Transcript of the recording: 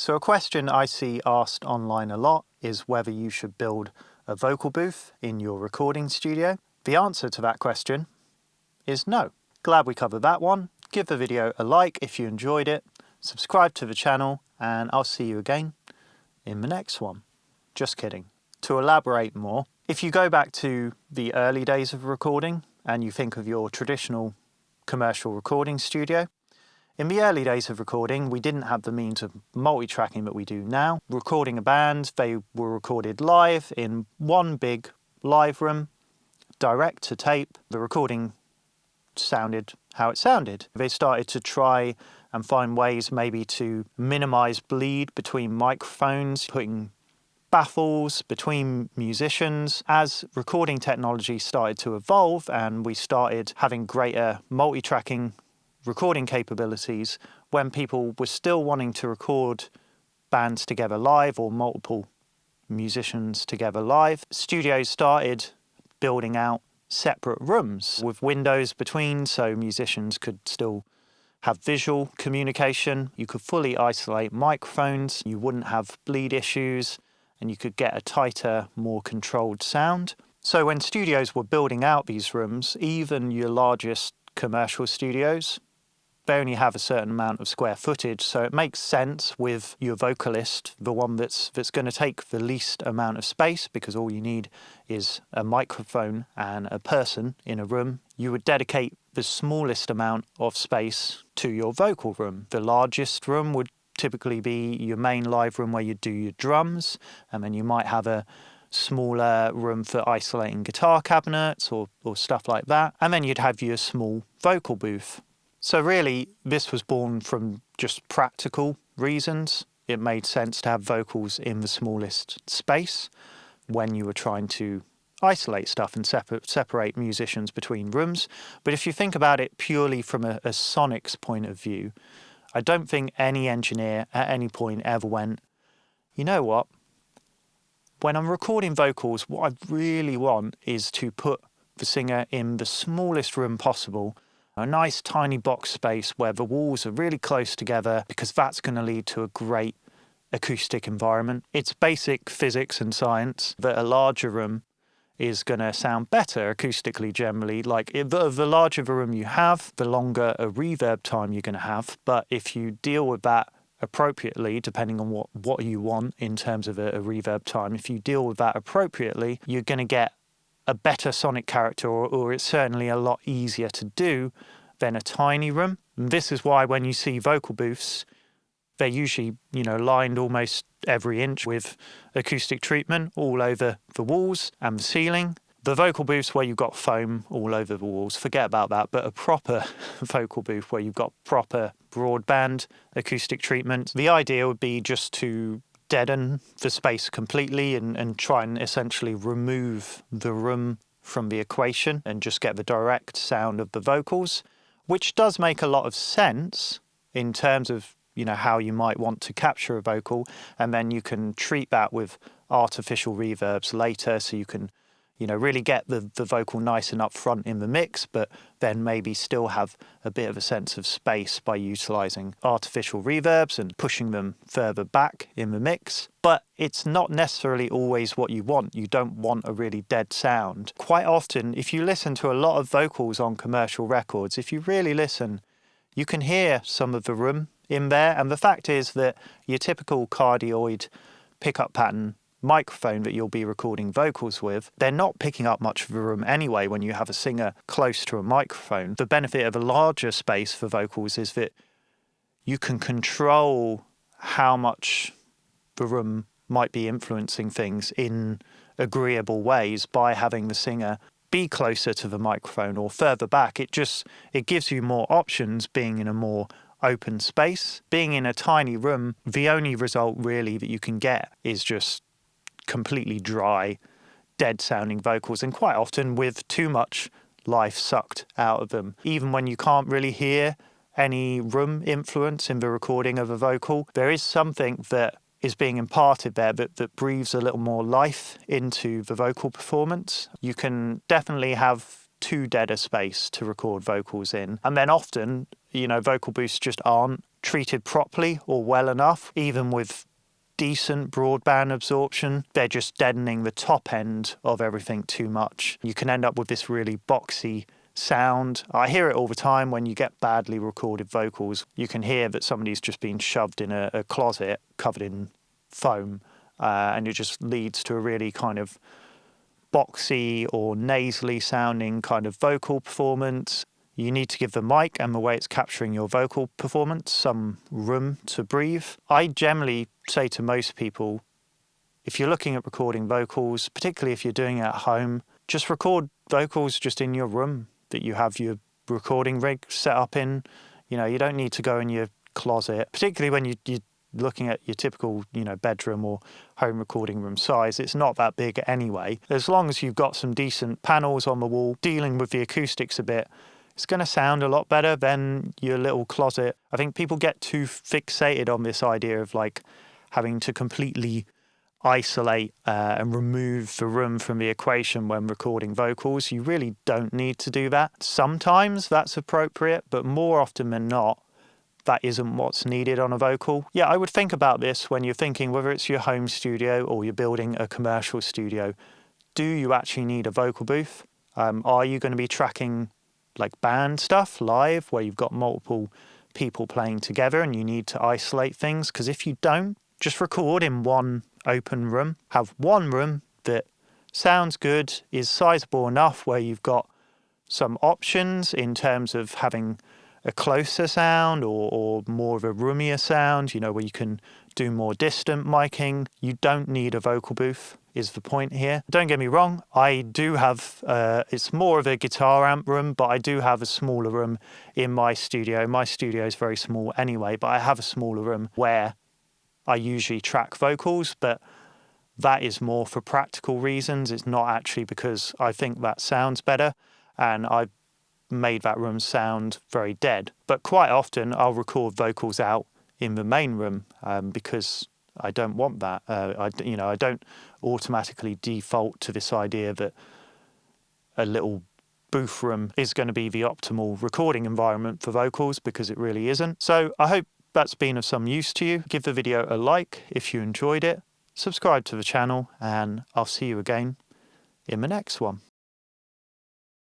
So a question I see asked online a lot is whether you should build a vocal booth in your recording studio. The answer to that question is no. Glad we covered that one. Give the video a like if you enjoyed it, subscribe to the channel, and I'll see you again in the next one. Just kidding. To elaborate more, if you go back to the early days of recording and you think of your traditional commercial recording studio, in the early days of recording, we didn't have the means of multi-tracking that we do now. Recording a band, they were recorded live in one big live room, direct to tape. The recording sounded how it sounded. They started to try and find ways maybe to minimize bleed between microphones, putting baffles between musicians. As recording technology started to evolve and we started having greater multi-tracking recording capabilities, when people were still wanting to record bands together live or multiple musicians together live, studios started building out separate rooms with windows between so musicians could still have visual communication. You could fully isolate microphones, you wouldn't have bleed issues, and you could get a tighter, more controlled sound. So when studios were building out these rooms, even your largest commercial studios, they only have a certain amount of square footage, so it makes sense with your vocalist, the one that's going to take the least amount of space, because all you need is a microphone and a person in a room. You would dedicate the smallest amount of space to your vocal room. The largest room would typically be your main live room where you do your drums, and then you might have a smaller room for isolating guitar cabinets or stuff like that, and then you'd have your small vocal booth. So really, this was born from just practical reasons. It made sense to have vocals in the smallest space when you were trying to isolate stuff and separate musicians between rooms. But if you think about it purely from a sonics point of view, I don't think any engineer at any point ever went, you know what? When I'm recording vocals, what I really want is to put the singer in the smallest room possible, a nice tiny box space where the walls are really close together, because that's going to lead to a great acoustic environment. It's basic physics and science that a larger room is going to sound better acoustically generally. Like the larger the room you have, the longer a reverb time you're going to have. But if you deal with that appropriately, depending on what you want in terms of a reverb time, if you deal with that appropriately, you're going to get a better sonic character, or it's certainly a lot easier to do than a tiny room. And this is why when you see vocal booths, they're usually, lined almost every inch with acoustic treatment all over the walls and the ceiling. The vocal booths where you've got foam all over the walls, forget about that, but a proper vocal booth where you've got proper broadband acoustic treatment, the idea would be just to deaden the space completely and try and essentially remove the room from the equation and just get the direct sound of the vocals, which does make a lot of sense in terms of how you might want to capture a vocal, and then you can treat that with artificial reverbs later, so you can really get the vocal nice and up front in the mix, but then maybe still have a bit of a sense of space by utilising artificial reverbs and pushing them further back in the mix. But it's not necessarily always what you want. You don't want a really dead sound. Quite often, if you listen to a lot of vocals on commercial records, if you really listen, you can hear some of the room in there. And the fact is that your typical cardioid pickup pattern microphone that you'll be recording vocals with, they're not picking up much of the room anyway when you have a singer close to a microphone. The benefit of a larger space for vocals is that you can control how much the room might be influencing things in agreeable ways by having the singer be closer to the microphone or further back. It gives you more options being in a more open space. Being in a tiny room, the only result really that you can get is just completely dry, dead-sounding vocals, and quite often with too much life sucked out of them. Even when you can't really hear any room influence in the recording of a vocal, there is something that is being imparted there that breathes a little more life into the vocal performance. You can definitely have too dead a space to record vocals in. And then often, vocal booths just aren't treated properly or well enough, even with decent broadband absorption, they're just deadening the top end of everything too much. You can end up with this really boxy sound. I hear it all the time when you get badly recorded vocals. You can hear that somebody's just been shoved in a closet covered in foam, and it just leads to a really kind of boxy or nasally sounding kind of vocal performance. You need to give the mic and the way it's capturing your vocal performance some room to breathe. I generally say to most people, if you're looking at recording vocals, particularly if you're doing it at home, just record vocals just in your room that you have your recording rig set up in. You know, you don't need to go in your closet, particularly when you're looking at your typical, bedroom or home recording room size. It's not that big anyway. As long as you've got some decent panels on the wall, dealing with the acoustics a bit, it's going to sound a lot better than your little closet. I think people get too fixated on this idea of like having to completely isolate and remove the room from the equation when recording vocals. You really don't need to do that. Sometimes that's appropriate, but more often than not, that isn't what's needed on a vocal. Yeah, I would think about this when you're thinking whether it's your home studio or you're building a commercial studio. Do you actually need a vocal booth? Are you going to be tracking like band stuff live where you've got multiple people playing together and you need to isolate things? Because if you don't, just record in one open room. Have one room that sounds good, is sizable enough where you've got some options in terms of having a closer sound or more of a roomier sound, where you can do more distant miking. You don't need a vocal booth, is the point here. Don't get me wrong, I do have, it's more of a guitar amp room, but I do have a smaller room in my studio. My studio is very small anyway, but I have a smaller room where I usually track vocals, but that is more for practical reasons. It's not actually because I think that sounds better, and I've made that room sound very dead. But quite often I'll record vocals out in the main room because I don't want that. I don't automatically default to this idea that a little booth room is going to be the optimal recording environment for vocals, because it really isn't. So I hope that's been of some use to you. Give the video a like if you enjoyed it, subscribe to the channel, and I'll see you again in the next one.